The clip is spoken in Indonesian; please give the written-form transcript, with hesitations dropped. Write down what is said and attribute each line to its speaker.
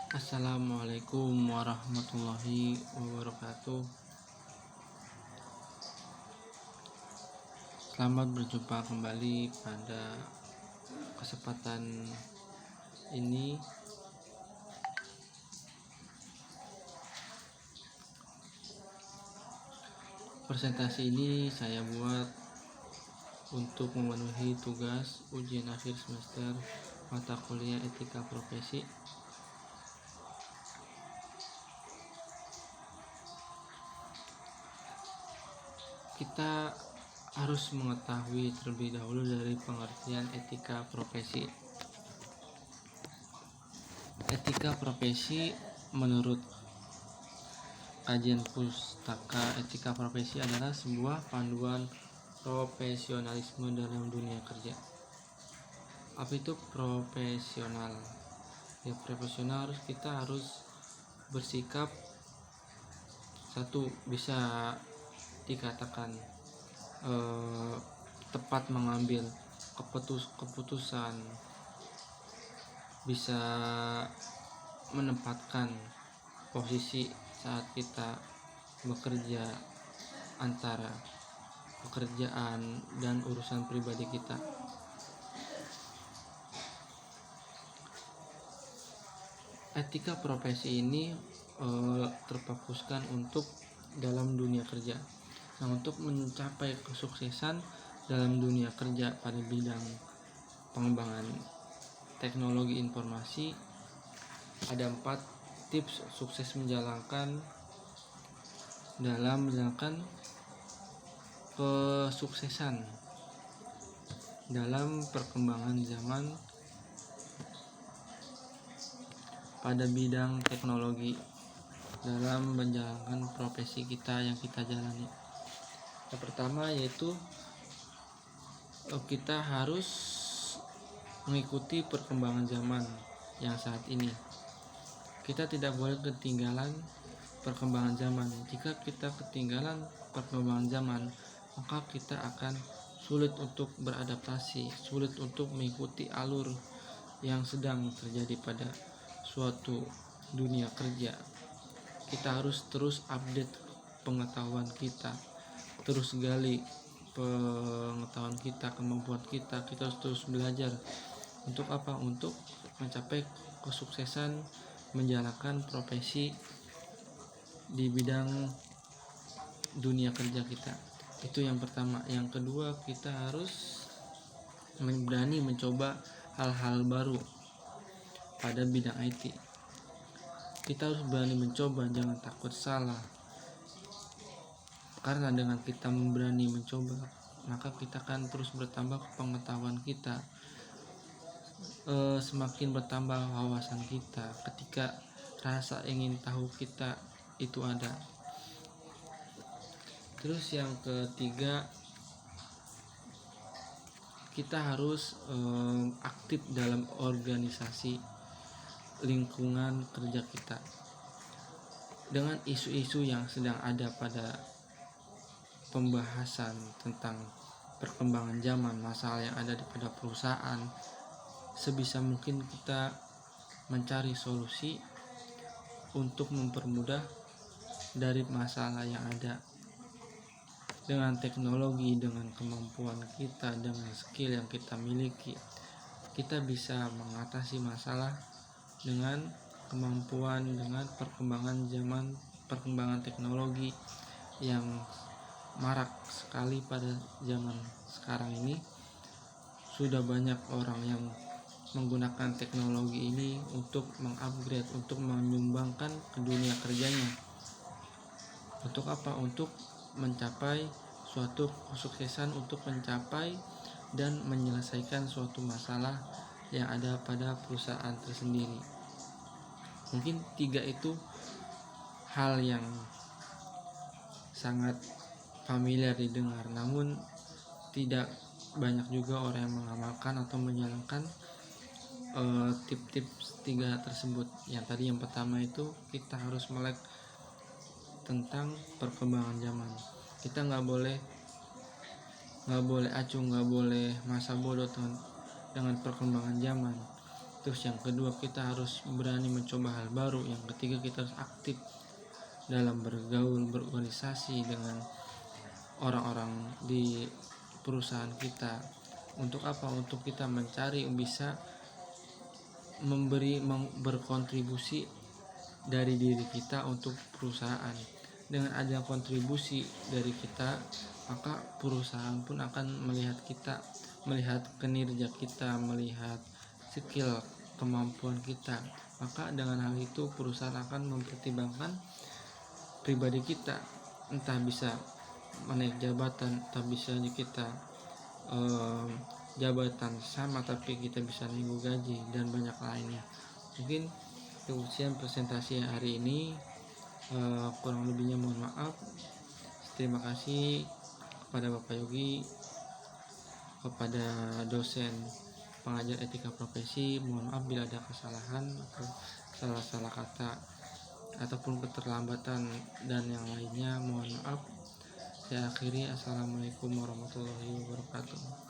Speaker 1: Assalamualaikum warahmatullahi wabarakatuh. Selamat berjumpa kembali pada kesempatan ini. Presentasi ini saya buat untuk memenuhi tugas ujian akhir semester mata kuliah etika profesi. Kita harus mengetahui terlebih dahulu dari pengertian etika profesi. Etika profesi menurut kajian pustaka etika profesi adalah sebuah panduan profesionalisme dalam dunia kerja. Apa itu profesional? Ya, profesional kita harus bersikap bisa dikatakan tepat mengambil keputusan, bisa menempatkan posisi saat kita bekerja antara pekerjaan dan urusan pribadi kita. Etika profesi ini terfokuskan untuk dalam dunia kerja. Nah, untuk mencapai kesuksesan dalam dunia kerja pada bidang pengembangan teknologi informasi, ada 4 tips sukses dalam menjalankan kesuksesan dalam perkembangan zaman pada bidang teknologi dalam menjalankan profesi kita yang kita jalani. Yang pertama yaitu kita harus mengikuti perkembangan zaman yang saat ini. Kita tidak boleh ketinggalan perkembangan zaman. Jika kita ketinggalan perkembangan zaman, maka kita akan sulit untuk beradaptasi, sulit untuk mengikuti alur yang sedang terjadi pada suatu dunia kerja. Kita harus terus update pengetahuan kita, terus gali pengetahuan kita, kemampuan kita harus terus belajar. Untuk apa? Untuk mencapai kesuksesan menjalankan profesi di bidang dunia kerja kita. Itu yang pertama. Yang kedua, kita harus berani mencoba hal-hal baru pada bidang IT. Kita harus berani mencoba, jangan takut salah. Karena dengan kita berani mencoba, maka kita akan terus bertambah pengetahuan kita. Semakin bertambah wawasan kita ketika rasa ingin tahu kita itu ada. Terus yang ketiga, kita harus aktif dalam organisasi lingkungan kerja kita dengan isu-isu yang sedang ada pada pembahasan tentang perkembangan zaman, masalah yang ada pada perusahaan. Sebisa mungkin kita mencari solusi untuk mempermudah dari masalah yang ada. Dengan teknologi, dengan kemampuan kita, dengan skill yang kita miliki, kita bisa mengatasi masalah dengan kemampuan, dengan perkembangan zaman, perkembangan teknologi yang marak sekali pada zaman sekarang ini. Sudah banyak orang yang menggunakan teknologi ini untuk mengupgrade, untuk menyumbangkan ke dunia kerjanya. Untuk apa? Untuk mencapai suatu kesuksesan, untuk mencapai dan menyelesaikan suatu masalah yang ada pada perusahaan tersendiri. Mungkin 3 itu hal yang sangat familiar didengar, namun tidak banyak juga orang yang mengamalkan atau menjalankan tips 3 tersebut. Yang pertama itu kita harus melek tentang perkembangan zaman. Kita nggak boleh acuh, nggak boleh masa bodoh dengan perkembangan zaman. Terus yang kedua, kita harus berani mencoba hal baru. Yang ketiga, kita harus aktif dalam bergaul, berorganisasi dengan orang-orang di perusahaan kita. Untuk apa? Untuk kita mencari bisa berkontribusi dari diri kita untuk perusahaan. Dengan ada kontribusi dari kita, maka perusahaan pun akan melihat kita, melihat kinerja kita, melihat skill, kemampuan kita. Maka dengan hal itu perusahaan akan mempertimbangkan pribadi kita, entah bisa menaik jabatan, entah bisa kita jabatan sama tapi kita bisa nego gaji dan banyak lainnya. Mungkin sekian presentasi hari ini, kurang lebihnya mohon maaf. Terima kasih kepada Bapak Yogi, kepada dosen pengajar etika profesi. Mohon maaf bila ada kesalahan atau salah-salah kata ataupun keterlambatan dan yang lainnya, mohon maaf. Saya akhiri. Assalamualaikum warahmatullahi wabarakatuh.